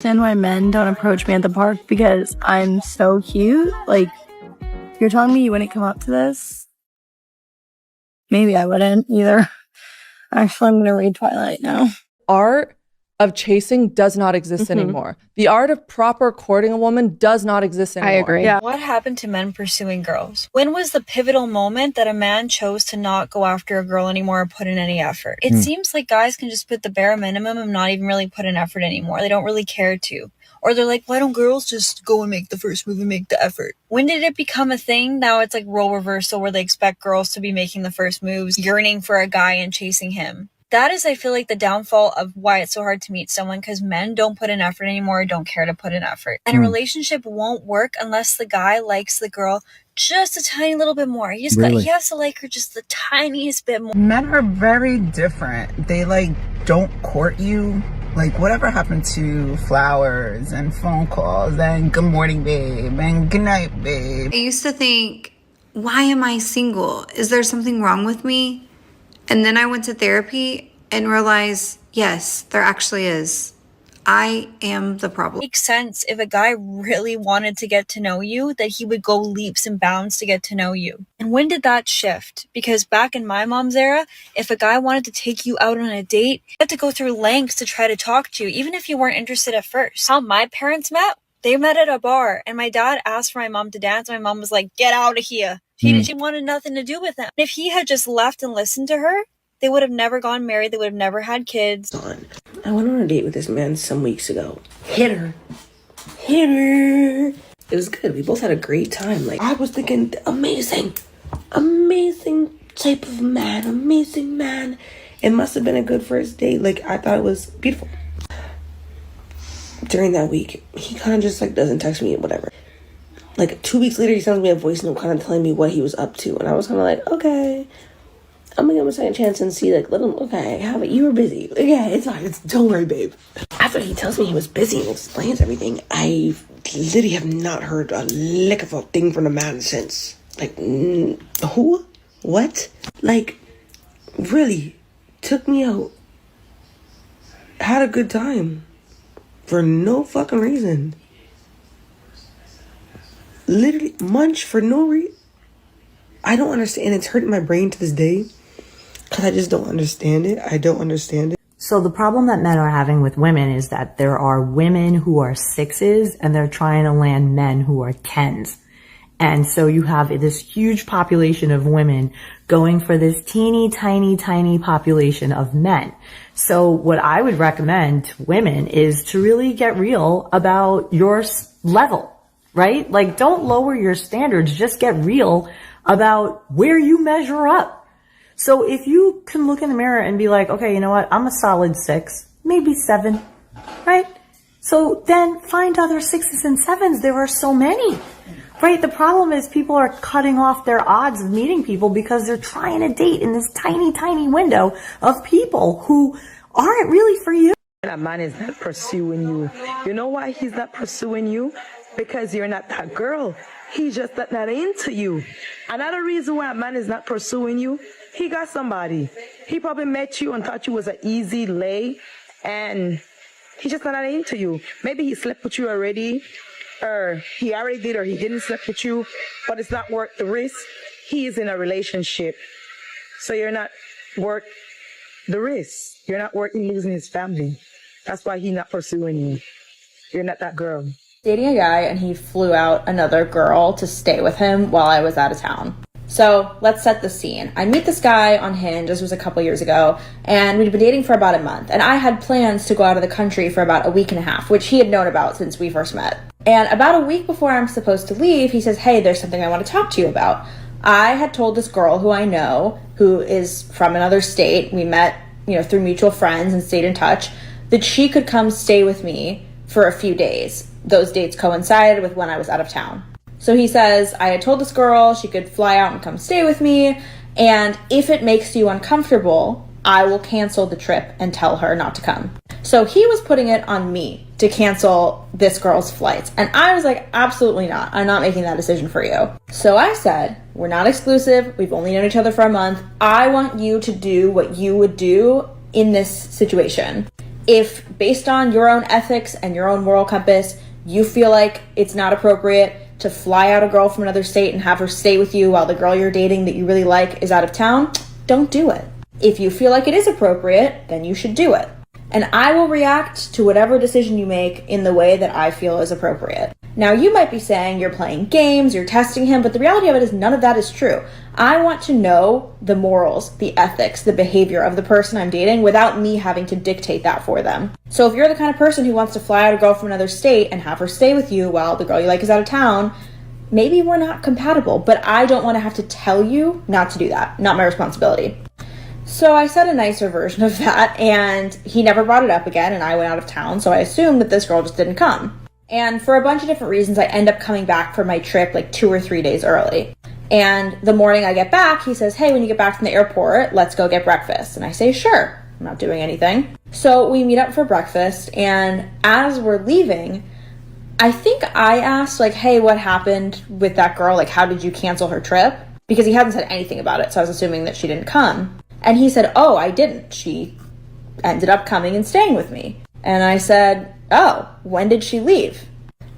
understand why men don't approach me at the park because I'm so cute. Like, you're telling me you wouldn't come up to this? Maybe I wouldn't either. Actually, I'm gonna read Twilight now. Art of chasing does not exist anymore. The art of proper courting a woman does not exist anymore. I agree. Yeah. What happened to men pursuing girls? When was the pivotal moment that a man chose to not go after a girl anymore or put in any effort? It seems like guys can just put the bare minimum and not even really put in effort anymore. They don't really care to. Or they're like, why don't girls just go and make the first move and make the effort? When did it become a thing? Now it's like role reversal where they expect girls to be making the first moves, yearning for a guy and chasing him. That is, I feel like, the downfall of why it's so hard to meet someone, because men don't put in effort anymore or don't care to put in effort. And a relationship won't work unless the guy likes the girl just a tiny little bit more. He has to like her just the tiniest bit more. Men are very different. They don't court you. Whatever happened to flowers and phone calls and good morning, babe, and good night, babe? I used to think, why am I single? Is there something wrong with me? And then I went to therapy and realized, yes, there actually is. I am the problem. It makes sense if a guy really wanted to get to know you, that he would go leaps and bounds to get to know you. And when did that shift? Because back in my mom's era, if a guy wanted to take you out on a date, he had to go through lengths to try to talk to you, even if you weren't interested at first. How my parents met? They met at a bar, and my dad asked for my mom to dance. My mom was like, get out of here. She wanted nothing to do with him. If he had just left and listened to her, they would have never gone married. They would have never had kids. I went on a date with this man some weeks ago. Hit her. It was good. We both had a great time. I was thinking, amazing type of man, amazing man. It must have been a good first date. I thought it was beautiful. During that week, he kind of just doesn't text me, whatever. 2 weeks later, he sends me a voice note kind of telling me what he was up to. And I was kind of okay, I'm going to give him a second chance and see, let him, okay, have it. You were busy. Okay, it's fine. Don't worry, babe. After he tells me he was busy and explains everything, I literally have not heard a lick of a thing from the man since. Who? What? Really, took me out. Had a good time. For no fucking reason. Literally munch for no reason. I don't understand. It's hurting my brain to this day because I just don't understand it. I don't understand it. So the problem that men are having with women is that there are women who are 6s and they're trying to land men who are 10s. And so you have this huge population of women going for this teeny tiny population of men. So what I would recommend to women is to really get real about your level. Right? Don't lower your standards. Just get real about where you measure up. So if you can look in the mirror and be like, okay, you know what? I'm a solid 6, maybe 7, right? So then find other 6s and 7s. There are so many, right? The problem is people are cutting off their odds of meeting people because they're trying to date in this tiny window of people who aren't really for you. A man is not pursuing you. You know why he's not pursuing you? Because you're not that girl. He's just not into you. Another reason why a man is not pursuing you, he got somebody. He probably met you and thought you was an easy lay, and he's just not into you. Maybe he slept with you already, or he already did, or he didn't sleep with you, but it's not worth the risk. He is in a relationship, so you're not worth the risk. You're not worth losing his family. That's why he's not pursuing you. You're not that girl. Dating a guy, and he flew out another girl to stay with him while I was out of town. So let's set the scene. I meet this guy on Hinge. This was a couple years ago, and we'd been dating for about a month. And I had plans to go out of the country for about a week and a half, which he had known about since we first met. And about a week before I'm supposed to leave, he says, hey, there's something I want to talk to you about. I had told this girl who I know, who is from another state, we met, through mutual friends and stayed in touch, that she could come stay with me for a few days. Those dates coincided with when I was out of town. So he says, I had told this girl she could fly out and come stay with me, and if it makes you uncomfortable, I will cancel the trip and tell her not to come. So he was putting it on me to cancel this girl's flights. And I was like, absolutely not. I'm not making that decision for you. So I said, we're not exclusive. We've only known each other for a month. I want you to do what you would do in this situation. If based on your own ethics and your own moral compass, you feel like it's not appropriate to fly out a girl from another state and have her stay with you while the girl you're dating that you really like is out of town, don't do it. If you feel like it is appropriate, then you should do it. And I will react to whatever decision you make in the way that I feel is appropriate. Now, you might be saying you're playing games, you're testing him, but the reality of it is none of that is true. I want to know the morals, the ethics, the behavior of the person I'm dating without me having to dictate that for them. So if you're the kind of person who wants to fly out a girl from another state and have her stay with you while the girl you like is out of town, maybe we're not compatible, but I don't want to have to tell you not to do that. Not my responsibility. So I said a nicer version of that, and he never brought it up again, and I went out of town, so I assumed that this girl just didn't come. And for a bunch of different reasons, I end up coming back from my trip like 2 or 3 days early. And the morning I get back, he says, hey, when you get back from the airport, let's go get breakfast. And I say, sure, I'm not doing anything. So we meet up for breakfast, and as we're leaving, I think I asked, like, hey, what happened with that girl? Like, how did you cancel her trip? Because he hadn't said anything about it, so I was assuming that she didn't come. And he said, oh, I didn't. She ended up coming and staying with me. And I said, oh, when did she leave?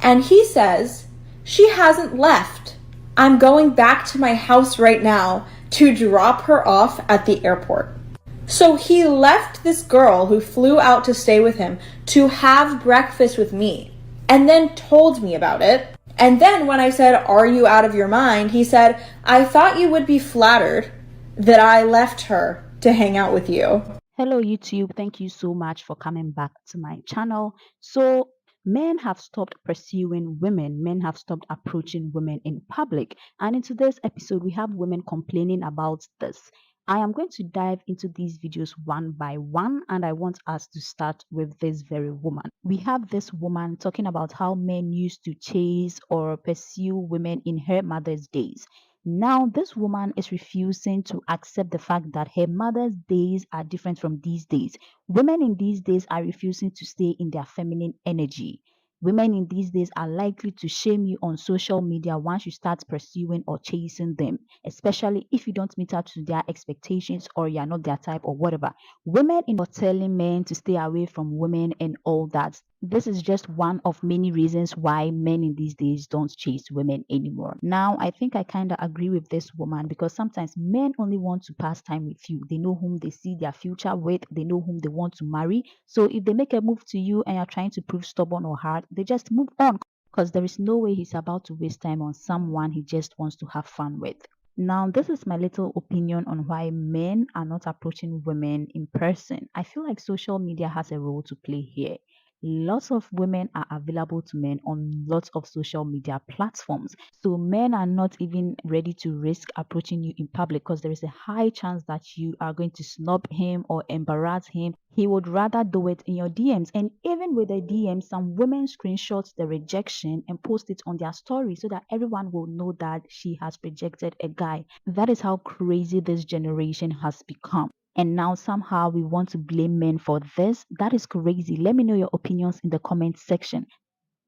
And he says, she hasn't left. I'm going back to my house right now to drop her off at the airport. So he left this girl who flew out to stay with him to have breakfast with me and then told me about it. And then when I said, are you out of your mind? He said, I thought you would be flattered that I left her to hang out with you. Hello YouTube, thank you so much for coming back to my channel. So men have stopped pursuing women, men have stopped approaching women in public, and in today's episode we have women complaining about this. I am going to dive into these videos one by one, and I want us to start with this very woman. We have this woman talking about how men used to chase or pursue women in her mother's days. Now, this woman is refusing to accept the fact that her mother's days are different from these days. Women in these days are refusing to stay in their feminine energy. Women in these days are likely to shame you on social media once you start pursuing or chasing them, especially if you don't meet up to their expectations or you're not their type or whatever. Women in telling men to stay away from women and all that. This is just one of many reasons why men in these days don't chase women anymore. Now, I think I kind of agree with this woman because sometimes men only want to pass time with you. They know whom they see their future with, they know whom they want to marry. So if they make a move to you and you're trying to prove stubborn or hard, they just move on because there is no way he's about to waste time on someone he just wants to have fun with. Now, this is my little opinion on why men are not approaching women in person. I feel like social media has a role to play here. Lots of women are available to men on lots of social media platforms. So men are not even ready to risk approaching you in public because there is a high chance that you are going to snub him or embarrass him. He would rather do it in your DMs. And even with the DMs, some women screenshot the rejection and post it on their story so that everyone will know that she has rejected a guy. That is how crazy this generation has become. And now somehow we want to blame men for this. That is crazy. Let me know your opinions in the comment section.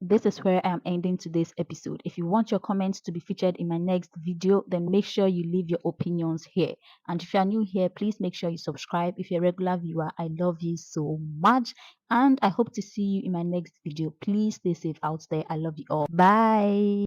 This is where I am ending today's episode. If you want your comments to be featured in my next video, then make sure you leave your opinions here. And if you are new here, please make sure you subscribe. If you're a regular viewer, I love you so much. And I hope to see you in my next video. Please stay safe out there. I love you all. Bye.